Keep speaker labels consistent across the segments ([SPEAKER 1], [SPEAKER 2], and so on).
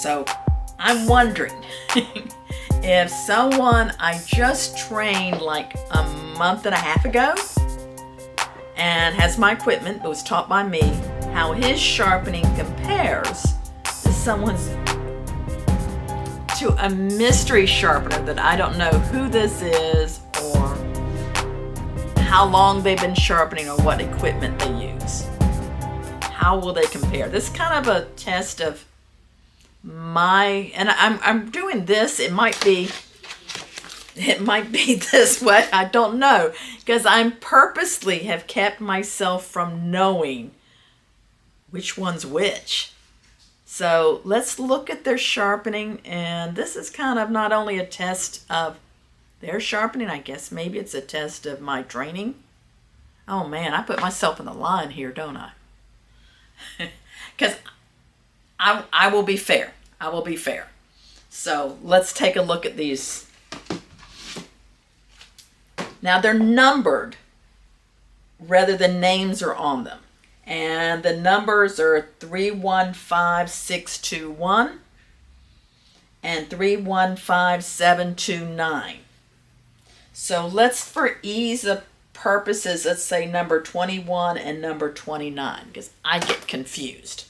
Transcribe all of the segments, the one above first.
[SPEAKER 1] So I'm wondering if someone I just trained like a month and a half ago and has my equipment that was taught by me, how his sharpening compares to someone's, to a mystery sharpener that I don't know who this is or how long they've been sharpening or what equipment they use. How will they compare? This is kind of a test of my, and I'm doing this, it might be this way, I don't know, because I'm purposely have kept myself from knowing which one's which. So let's look at their sharpening, and this is kind of not only a test of their sharpening, I guess maybe it's a test of my training. Oh man, I put myself in the line here, don't I? Because I will be fair. I will be fair. So let's take a look at these. Now they're numbered rather than names are on them. And the numbers are 315621 and 315729. So let's, for ease of purposes, let's say number 21 and number 29, because I get confused.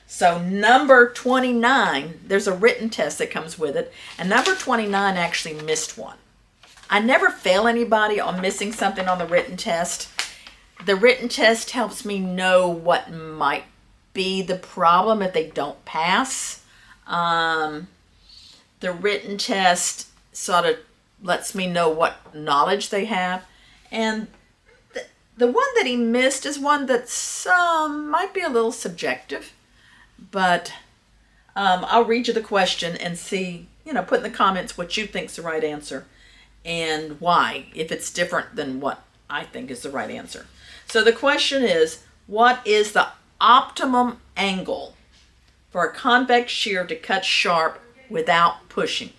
[SPEAKER 1] So number 29, there's a written test that comes with it, and number 29 actually missed one. I never fail anybody on missing something on the written test. The written test helps me know what might be the problem if they don't pass. The written test sort of lets me know what knowledge they have. And the one that he missed is one that's might be a little subjective. But I'll read you the question and see, put in the comments what you think's the right answer and why, if it's different than what I think is the right answer. So the question is, what is the optimum angle for a convex shear to cut sharp without pushing?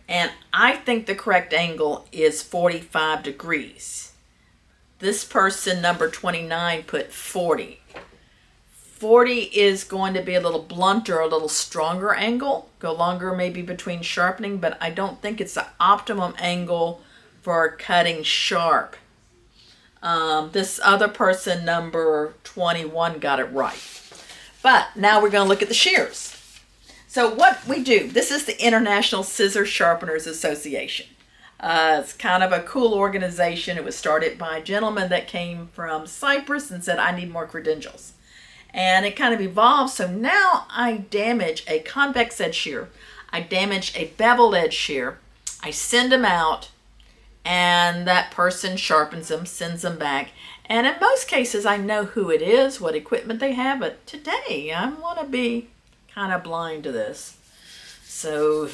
[SPEAKER 1] And I think the correct angle is 45 degrees. This person, number 29, put 40. 40 is going to be a little blunter, a little stronger angle, go longer maybe between sharpening, but I don't think it's the optimum angle for cutting sharp. This other person, number 21, got it right. But now we're going to look at the shears. So what we do, this is the International Scissor Sharpeners Association. It's kind of a cool organization. It was started by a gentleman that came from Cyprus and said, I need more credentials. And it kind of evolved. So now I damage a convex edge shear. I damage a beveled edge shear. I send them out, and that person sharpens them, sends them back. And in most cases, I know who it is, what equipment they have. But today, I want to be kind of blind to this. So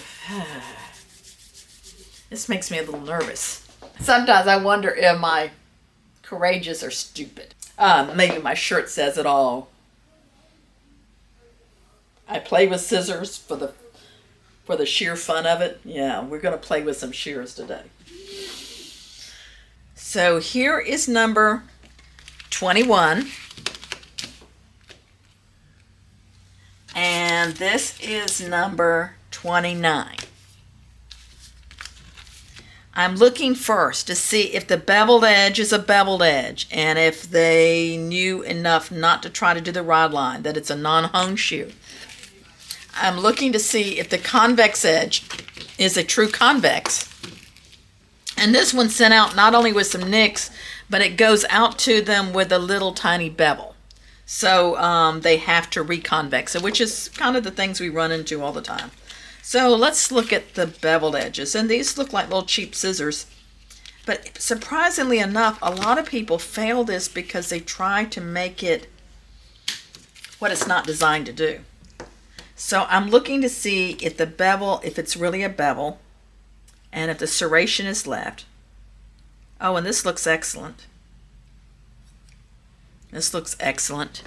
[SPEAKER 1] this makes me a little nervous. Sometimes I wonder, am I courageous or stupid? Maybe my shirt says it all. I play with scissors for the sheer fun of it. Yeah, we're going to play with some shears today. So here is number 21. And this is number 29. I'm looking first to see if the beveled edge is a beveled edge, and if they knew enough not to try to do the rod line, that it's a non-hung shear. I'm looking to see if the convex edge is a true convex. And this one sent out not only with some nicks, but it goes out to them with a little tiny bevel. So they have to reconvex it, which is kind of the things we run into all the time. So let's look at the beveled edges. And these look like little cheap scissors. But surprisingly enough, a lot of people fail this because they try to make it what it's not designed to do. So I'm looking to see if the bevel, if it's really a bevel, and if the serration is left. Oh, and this looks excellent. This looks excellent.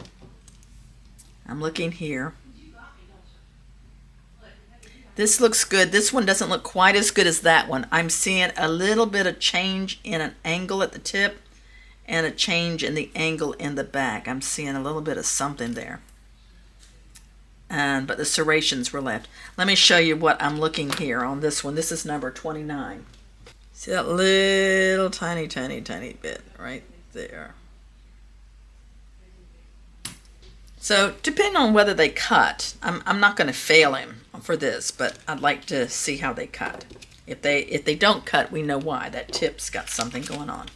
[SPEAKER 1] I'm looking here. This looks good. This one doesn't look quite as good as that one. I'm seeing a little bit of change in an angle at the tip and a change in the angle in the back. I'm seeing a little bit of something there. but the serrations were left. Let me show you what I'm looking here on this one. This is number 29. See that little tiny bit right there? So depending on whether they cut, I'm not going to fail him for this, but I'd like to see how they cut. If they don't cut, we know why. That tip's got something going on.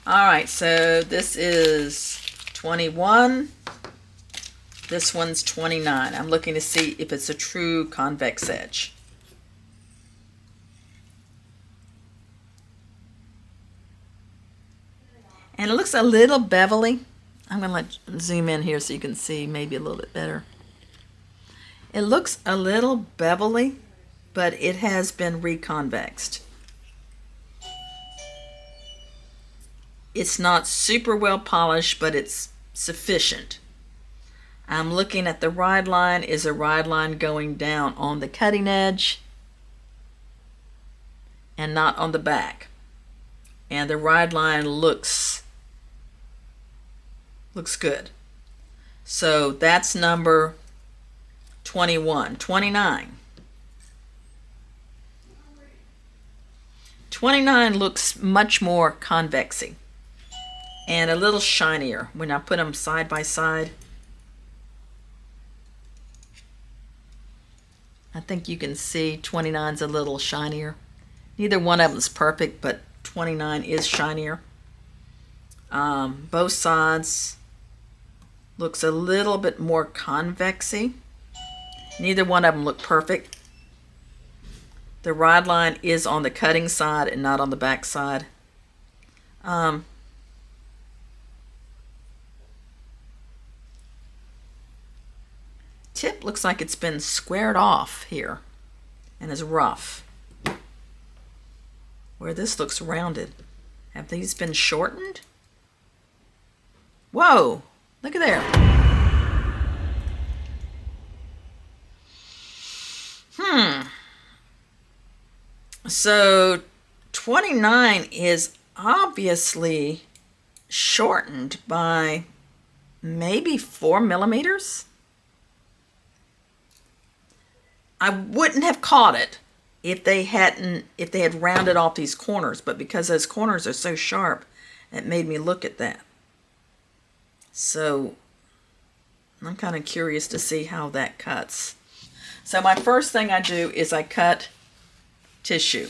[SPEAKER 1] All right, so this is 21. This one's 29. I'm looking to see if it's a true convex edge. And it looks a little bevelly. I'm going to zoom in here so you can see maybe a little bit better. It looks a little bevelly, but it has been reconvexed. It's not super well polished, but it's sufficient. I'm looking at the ride line. Is a ride line going down on the cutting edge and not on the back? And the ride line looks good. So that's number 21. 29. 29 looks much more convexy and a little shinier when I put them side by side. I think you can see 29's a little shinier. Neither one of them is perfect, but 29 is shinier. Both sides looks a little bit more convexy. Neither one of them look perfect. The ride line is on the cutting side and not on the back side. Tip looks like it's been squared off here and is rough. Where this looks rounded. Have these been shortened? Whoa, look at there. So 29 is obviously shortened by maybe 4 millimeters. I wouldn't have caught it if they had rounded off these corners, but because those corners are so sharp, it made me look at that. So I'm kind of curious to see how that cuts. So my first thing I do is I cut tissue.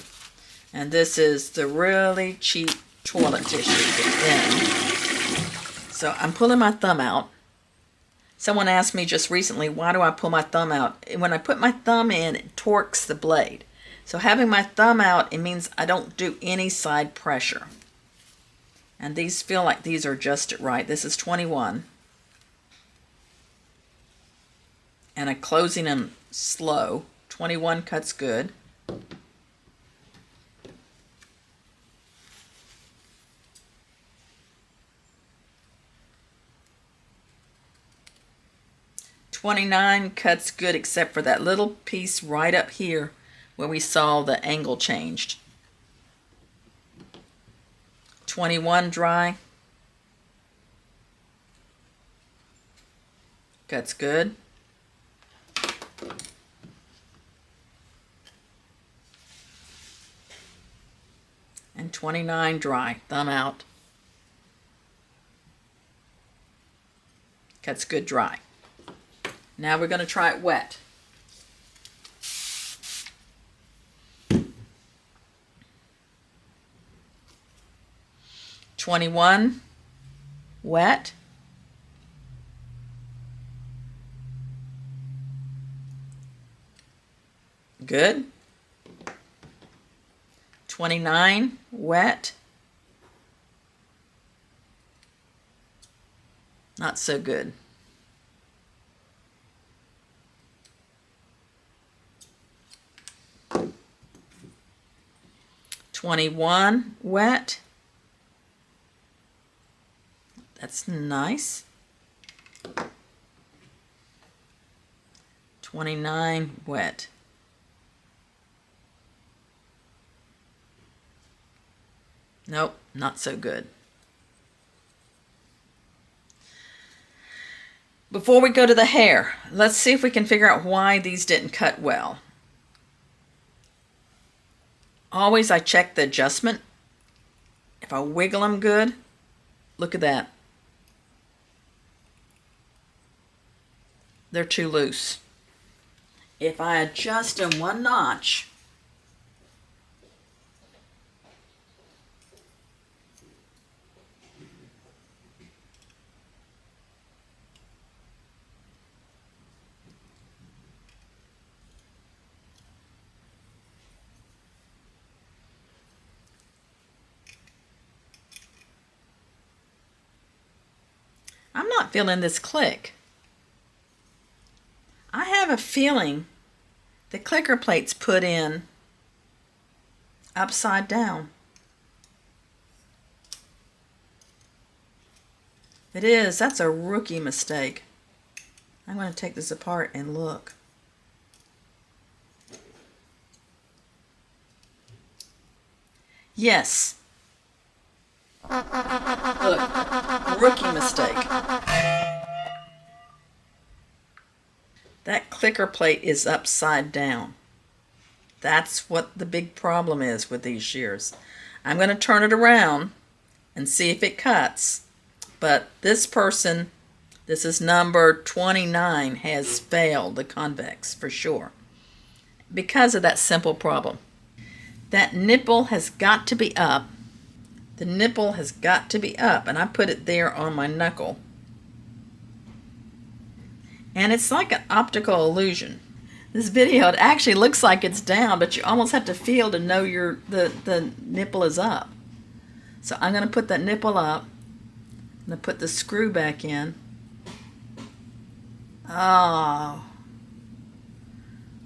[SPEAKER 1] And this is the really cheap toilet tissue, the thin. So I'm pulling my thumb out. Someone asked me just recently, why do I pull my thumb out? When I put my thumb in, it torques the blade. So having my thumb out, it means I don't do any side pressure. And these feel like these are just right. This is 21. And I'm closing them slow. 21 cuts good. $29 cuts good except for that little piece right up here where we saw the angle changed. 21 dry. Cuts good. And 29 dry. Thumb out. Cuts good dry. Now we're going to try it wet. $21 wet. Good. 29 wet. Not so good. $21 wet. That's nice. 29 wet. Nope, not so good. Before we go to the hair, let's see if we can figure out why these didn't cut well. Always I check the adjustment. If I wiggle them good, look at that. They're too loose. If I adjust them one notch, I'm not feeling this click. I have a feeling the clicker plate's put in upside down. It is. That's a rookie mistake. I'm going to take this apart and look. Yes. Look, rookie mistake. That clicker plate is upside down. That's what the big problem is with these shears. I'm going to turn it around and see if it cuts. But this person, this is number 29, has failed the convex for sure because of that simple problem. That nipple has got to be up. The nipple has got to be up, and I put it there on my knuckle. And it's like an optical illusion. This video, it actually looks like it's down, but you almost have to feel to know the nipple is up. So I'm going to put that nipple up. I'm going to put the screw back in. Oh,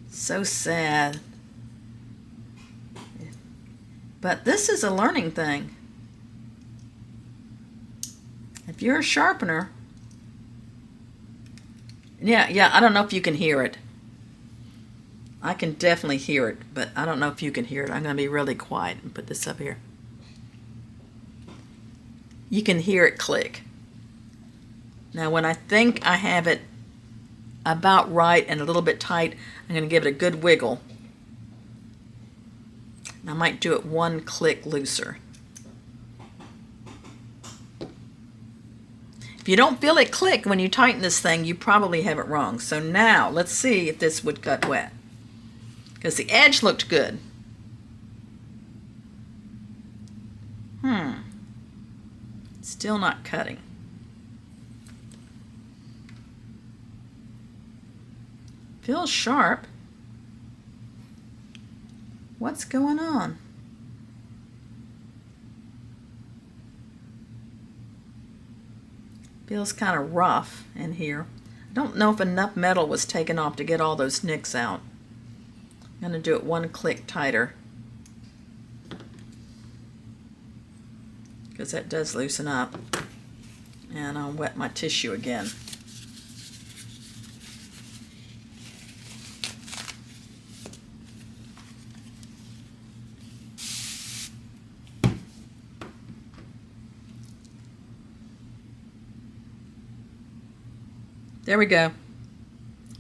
[SPEAKER 1] so sad. But this is a learning thing. If you're a sharpener, yeah, I don't know if you can hear it. I can definitely hear it, but I don't know if you can hear it. I'm going to be really quiet and put this up here. You can hear it click. Now when I think I have it about right and a little bit tight, I'm going to give it a good wiggle. I might do it one click looser. If you don't feel it click when you tighten this thing, you probably have it wrong. So now let's see if this would cut wet, because the edge looked good. Still not cutting. Feels sharp. What's going on? Feels kind of rough in here. I don't know if enough metal was taken off to get all those nicks out. I'm going to do it one click tighter, because that does loosen up. And I'll wet my tissue again. There we go.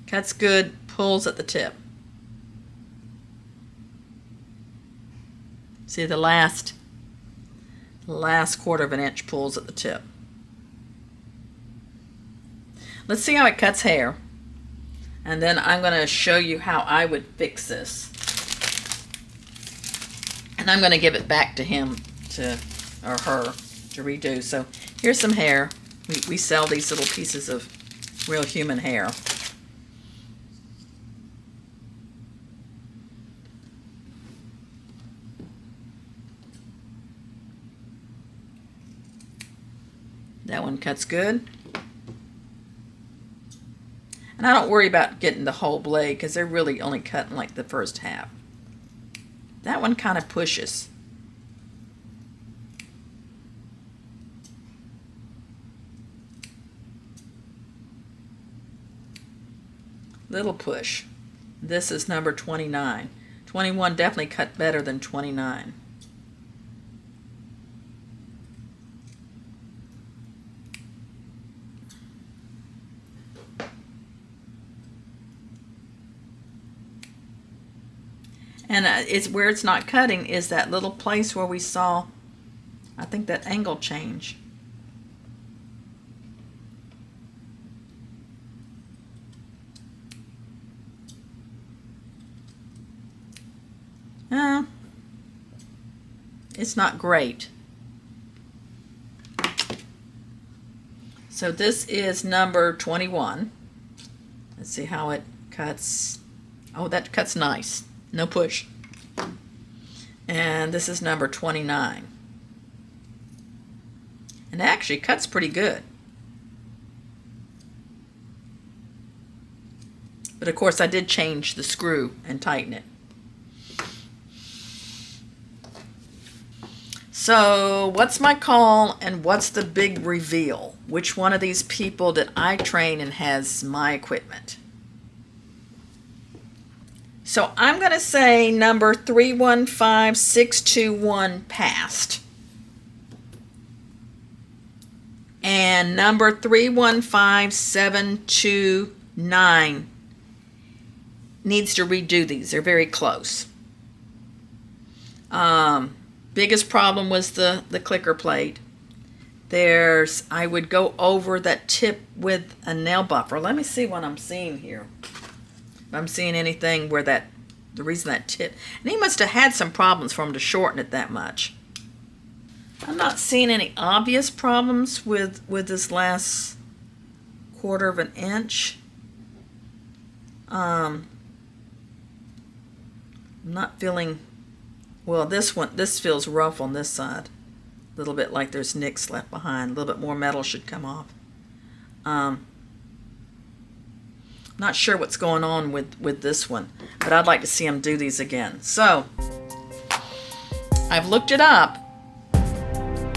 [SPEAKER 1] Cuts good, pulls at the tip. See, the last quarter of an inch pulls at the tip. Let's see how it cuts hair, and then I'm going to show you how I would fix this. And I'm going to give it back to him or her to redo. So here's some hair. We sell these little pieces of real human hair. That one cuts good. And I don't worry about getting the whole blade, because they're really only cutting like the first half. That one kind of pushes. Little push. This is number 29. 21 definitely cut better than 29. And it's where it's not cutting is that little place where we saw, I think, that angle change. It's not great. So this is number 21. Let's see how it cuts. Oh, that cuts nice. No push. And this is number 29. And it actually cuts pretty good. But of course I did change the screw and tighten it. So what's my call and what's the big reveal? Which one of these people did I train and has my equipment? So I'm going to say number 315621 passed. And number 315729 needs to redo these. They're very close. Biggest problem was the clicker plate. I would go over that tip with a nail buffer. Let me see what I'm seeing here. If I'm seeing anything where the reason that tip, and he must have had some problems for him to shorten it that much. I'm not seeing any obvious problems with this last 1/4 of an inch. I'm not feeling, well, this feels rough on this side. A little bit like there's nicks left behind. A little bit more metal should come off. Not sure what's going on with this one, but I'd like to see him do these again. So I've looked it up,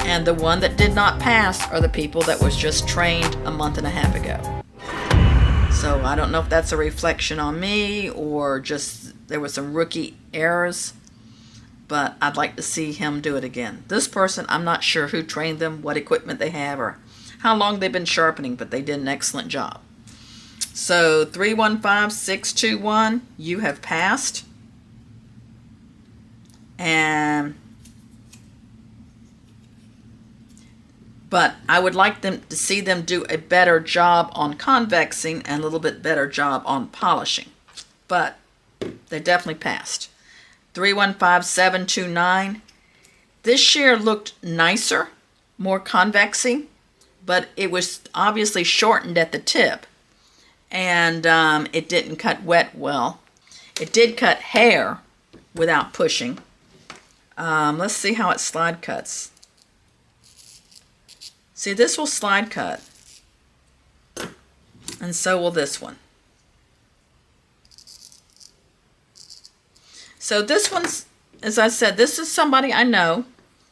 [SPEAKER 1] and the one that did not pass are the people that was just trained a month and a half ago. So I don't know if that's a reflection on me or just there were some rookie errors, but I'd like to see him do it again. This person, I'm not sure who trained them, what equipment they have, or how long they've been sharpening, but they did an excellent job. So 315621, you have passed. But I would like them to see them do a better job on convexing and a little bit better job on polishing. But they definitely passed. 315729. This shear looked nicer, more convexy, but it was obviously shortened at the tip. And it didn't cut wet well. It did cut hair without pushing. Let's see how it slide cuts. See, this will slide cut, and so will this one. So this one's, as I said, this is somebody I know,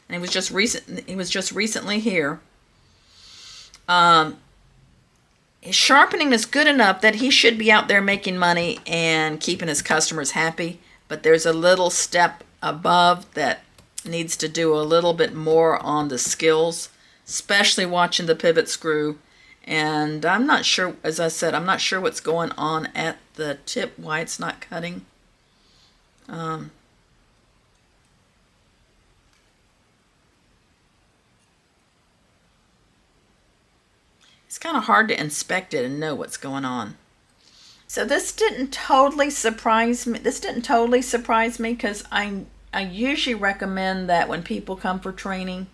[SPEAKER 1] and he was just recently here. His sharpening is good enough that he should be out there making money and keeping his customers happy, but there's a little step above that needs to do a little bit more on the skills, especially watching the pivot screw. And I'm not sure, as I said, I'm not sure what's going on at the tip, why it's not cutting. It's kind of hard to inspect it and know what's going on. So this didn't totally surprise me. Because I usually recommend that when people come for training,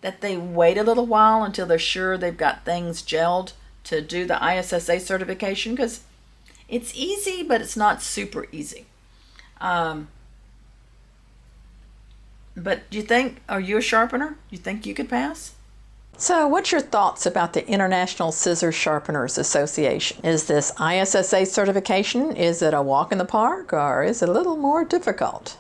[SPEAKER 1] that they wait a little while until they're sure they've got things gelled to do the ISSA certification, because it's easy, but it's not super easy. But do you think, are you a sharpener? Do you think you could pass? So what's your thoughts about the International Scissor Sharpeners Association? Is this ISSA certification, is it a walk in the park, or is it a little more difficult?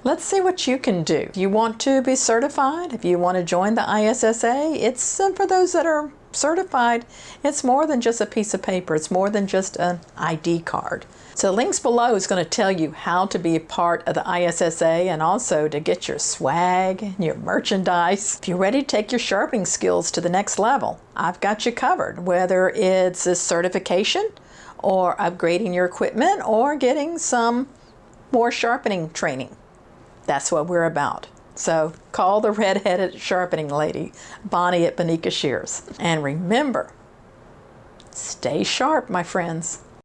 [SPEAKER 1] Let's see what you can do. If you want to be certified, if you want to join the ISSA, it's for those that are certified, it's more than just a piece of paper. It's more than just an ID card. So links below is going to tell you how to be a part of the ISSA and also to get your swag and your merchandise. If you're ready to take your sharpening skills to the next level, I've got you covered, whether it's a certification or upgrading your equipment or getting some more sharpening training. That's what we're about. So call the red-headed sharpening lady, Bonnie at Bonica Shears. And remember, stay sharp, my friends.